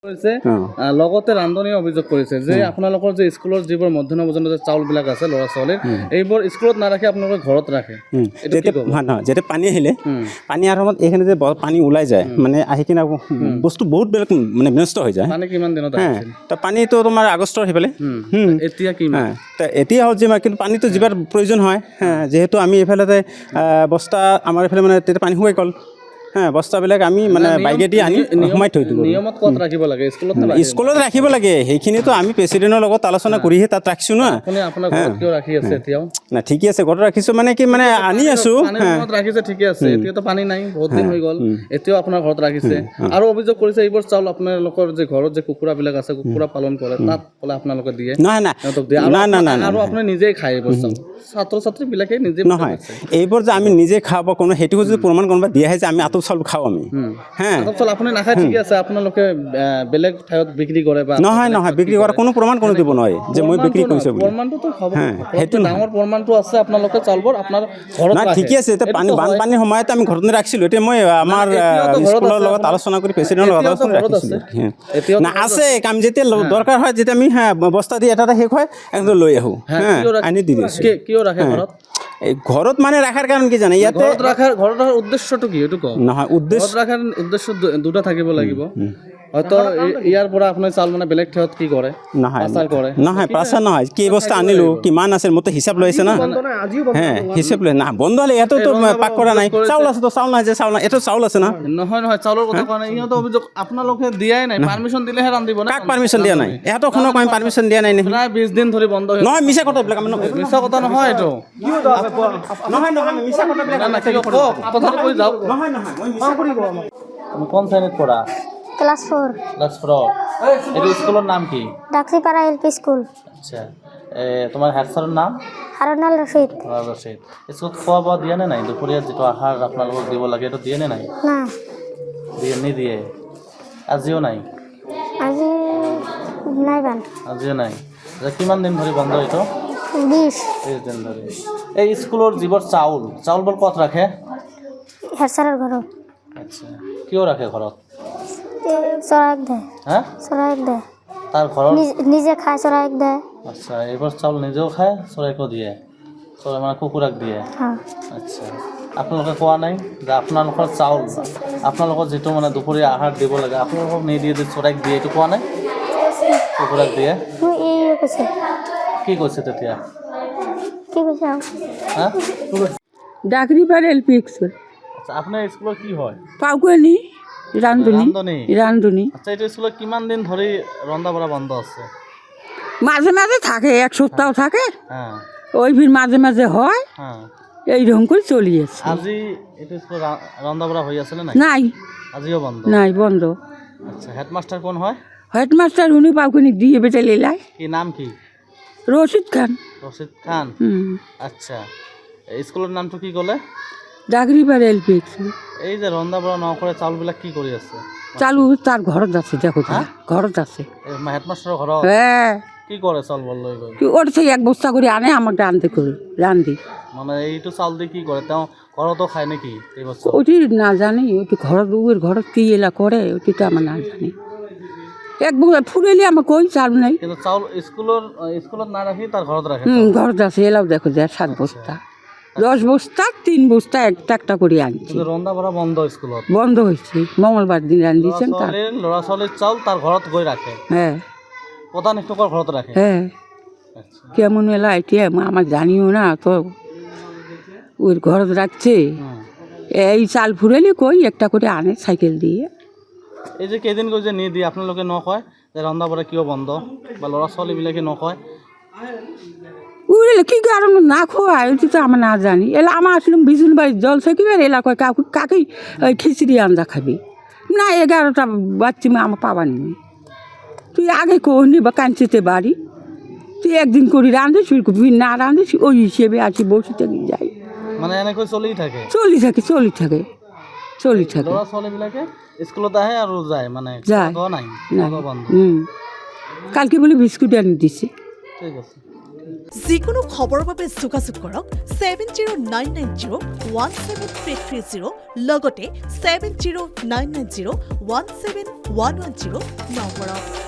লগতে ৰান্ধনী অভিযোগ কৰিছে যে আপোনালোকৰ যে স্কুলৰ যিবোৰ মধ্যাহ্ন ভোজনৰ যে চাউলবিলাক আছে ল'ৰা ছোৱালীৰ এইবোৰ স্কুলত নাৰাখি আপোনালোকে ঘৰত ৰাখে। যেতিয়া পানী আহিলে পানী অহাৰ সময়ত এইখিনি যে পানী ওলাই যায় মানে আহি কিনে বস্তু বহুত বেলেগ মানে বিনষ্ট হৈ যায়। পানী কিমান দিনত আহিছিল? তো পানীটো তোমাৰ আগষ্টৰ সেইফালে এতিয়া কি এতিয়া হ'ল যে কিন্তু পানীটো যিবাৰ প্ৰয়োজন হয় যিহেতু আমি এইফালে বস্তা আমাৰ এইফালে মানে তেতিয়া পানী শুকাই গ'ল বস্তাবিলাক আমি মানে বাইকেদি আনি সোমাই থৈ দিওঁ। নিয়মত ক'ত ৰাখিব লাগে? স্কুলত ৰাখিব লাগে। সেইখিনিতো আমি প্ৰেচিডেণ্টৰ লগত আলোচনা কৰিহে তাত ৰাখিছোঁ ন। আপোনাৰ ঘৰত কিয় ৰাখি আছে এতিয়াও? না ঠিকে আছে, ঘৰত ৰাখিছোঁ মানে কি মানে আনি আছোঁ। ৰাখিছে ঠিকে আছে, এতিয়াতো পানী নাই, বহুত দিন হৈ গ'ল, এতিয়াও আপোনাৰ ঘৰত ৰাখিছে। আৰু অভিযোগ কৰিছে এইবোৰ চাউল আপোনালোকৰ যে ঘৰত যে কুকুৰাবিলাক আছে, কুকুৰা পালন কৰে তাত বোলে আপোনালোকে দিয়ে। নহয় না আৰু আপুনি নিজেই খায় এইবোৰ চাউল, ছাত্ৰ ছাত্ৰীবিলাকে নিজে নহয়। এইবোৰ যে আমি নিজে খাব কোনো সেইটো যদি প্ৰমাণ কোনোবা দিয়াহে যে আমি আতপ চাউল খাওঁ আমি আপুনি নাখায় ঠিকে আছে, আপোনালোকে বেলেগ ঠাইত বিক্ৰী কৰে বা নহয় বিক্ৰী কৰা কোনো প্ৰমাণ কোনো দিব নোৱাৰে যে মই বিক্ৰী কৰিছোঁ বুলি। প্ৰমাণটোতো সেইটো ডাঙৰ প্ৰমাণটো আছে আপোনালোকে চাউলবোৰ আপোনাৰ ঘৰত নাই ঠিকে আছে। এতিয়া বানপানীৰ সময়ত আমি ঘৰত ৰাখিছিলোঁ। এতিয়া মই আমাৰ স্কুলৰ লগত আলোচনা কৰি প্ৰেচিডেণ্টৰ লগত আলোচনা ৰাখিছিলোঁ। না আছে কাম যেতিয়া দৰকাৰ হয় যেতিয়া আমি বস্তা দি এটা শেষ হয় একদম লৈ আহোঁ আনি দি দিছোঁ। কিয় ৰাখে ঘৰত? ঘৰত মানে ৰাখাৰ কাৰণ কি জানে ইয়াতে ঘৰত ৰাখাৰ উদ্দেশ্যটো কি এইটো কওক। নহয় উদ্দেশ্য ৰাখাৰ উদ্দেশ্য দুটা থাকিব লাগিব। হয়তো ইয়াৰ পৰা আপোনাৰ চাউল মানে বেলেগ ঠাইত কি কৰে? নহয় পাচাৰ নহয়। কি বস্তু আনিলোঁ কিমান আছে মোৰতো হিচাপ লৈ আছে না। হিচাপ লৈ না বন্ধ হ'লে ইয়াতোতো পাক কৰা নাই। চাউল আছে তো চাউল নাই যে চাউল নাই এইটো চাউল আছে না। নহয় চাউলৰ কথা কোৱা নাই। ইহঁতে অভিযোগ আপোনালোকে দিয়াই নাই, পাৰ্মিশ্যন দিলেহে ৰান্ধিব না। কাক পাৰ্মিশ্যন দিয়া নাই? ইহঁতক শুনক আমি পাৰ্মিশ্যন দিয়া নাই নেকি? প্ৰায় 20 দিন ধৰি বন্ধ হৈ নহয় মিছা কথা এইবিলাক মিছা কথা নহয় এইটো। নহয় মিছা কথাটো কৈ যাওক। নহয় মই মিছা কৰি কওঁ। কোন শ্ৰেণীত পঢ়া? ক্লাস 4 এইটো স্কুলৰ নাম কি? ডাকরিপাড়া এলপি স্কুল। আচ্ছা, তোমাৰ হেড ছাৰৰ নাম? হারুনাল রশিদ। স্কুলত খোৱা বোৱা দিয়ে নে নাই? দুপৰীয়া যিটো আহাৰ আপোনালোকক দিব লাগে এইটো দিয়ে নে নাই? না নিদিয়ে। আজিও নাই? আজিও নাই। কিমান দিন ধৰি বন্ধ এইটো? 20 দিন ধৰি। এই স্কুলৰ যিবোৰ চাউলবোৰ ক'ত ৰাখে? হেড স্যারের ঘর। আচ্ছা, কিয় ৰাখে ঘৰত? চৰাইক দেয়। চৰাইক দেয়। তাৰ ঘৰত নিজে খায়, চৰাইক দেয়। আচ্ছা, এইবোৰ চাউল নিজেও খায়, চৰাইকো দিয়ে, চৰাই মানে কুকুৰাক দিয়ে। আচ্ছা, আপোনালোকে কোৱা নাই যে আপোনালোকৰ চাউল আপোনালোকৰ যিটো মানে দুপৰীয়া আহাৰ দিব লাগে আপোনালোকক নিদিয়ে যে চৰাইক দিয়ে, এইটো কোৱা নাই? কুকুৰাক দিয়ে। কি কৈছে তেতিয়া? ডাকরিপাড়া এলপি স্কুল। আচ্ছা, আপোনাৰ স্কুলৰ কি হয়? পাউকানি রান্ধনী। আচ্ছা, এইটো স্কুলত কিমান দিন ধৰি ৰন্ধা বঢ়া বন্ধ আছে? মাঝে মাঝে থাকে, এক সপ্তাহ থাকে, ওই ফির মাঝে মাঝে হয়, এইরকম করে চলিয়েছে। আজি এইটো স্কুলত ৰন্ধা বঢ়া হৈ আছে না? নাই, আজিও বন্ধ? নাই, বন্ধ। আচ্ছা, হেডমাস্টার কোন হয়? হেডমাস্টার উনি পাউকানি দিয়ে বেটে লেলায়। কি নাম কি? রশিদ খান। আচ্ছা, স্কুলের নামটো কি ক'লে? ডাকরিপাড়া এলপি স্কুল। এই যে ৰন্ধা বঢ়া নকৰে চাউলবিলাক কি কৰি আছে? চালু তার ঘৰত আছে, দেখো ঘৰত আছে। হেডমাস্টাৰৰ ঘৰত? কি কৰে চাউলবোৰ লৈ গৈ? ওর সেই এক বস্তা করে আনে আমাকে আনতে করে রান্ধি। মানে এইটো চাউল দিয়ে কি কৰে? তেওঁ ঘৰতো খায় নেকি? ওটি না জানি, ওটি ঘৰত কি এলা করে ওটি তো আমার না জানি। এক বস্তা ফুরেলি আমার কই চাল নাই। কিন্তু চাউল স্কুলত না রাখি তার ঘৰত রাখে? ঘৰত আছে, এলাও দেখো যে 7 বস্তা 10 বস্তা 3 বস্তা একটা করে আনছি। রন্ধা বড়া বন্ধ স্কুলত? বন্ধ হয়েছে, মঙ্গলবার দিন রান্ধিছেন। ল'ৰা ছোৱালীৰ চাউল তার ঘৰত গৈ ৰাখে? প্রধান শিক্ষকৰ ঘৰত রাখে? কেমন এলা এতিয়া আমার জানিও না তো, ওর ঘৰত রাখছে। এই চাল ফুরেলি কই একটা করে আনে সাইকেল দিয়ে। এই যে কেইদিন গৈ যে নিয়ে দিয়ে আপোনালোকে নকয় যে ৰন্ধা বঢ়া কিয় বন্ধ বা ল'ৰা ছোৱালীবিলাকে নকয়? উড়ে কি কারণ না খোয়ায় ওটি তো আমরা না জানি। এলা আমার আসলাম বিজুন বাড়ির জল থাকিবে, এলা কয় কাকেই খিচড়ি আঞ্জা খাবি না। 11টা বাচ্চা আমার পাবা নেই। তুই আগে কোহনি বা কাঞ্চিতে বাড়ি, তুই একদিন করে রাঁধিস, না রাঁধিস ওই হিসেবে আসি বসে থেকে যাই। মানে এনেকৈ চলি থাকে? চলি থাকে। ল'ৰা ছোৱালীবিলাকে স্কুলত আহে আৰু যায়, মানে যায় নাই? কালকে বলে বিস্কুট আনি দিছে। ঠিক আছে। যিকোনো খবৰৰ বাবে যোগাযোগ কৰক 7099017330 লগতে 7099017110 নম্বৰত।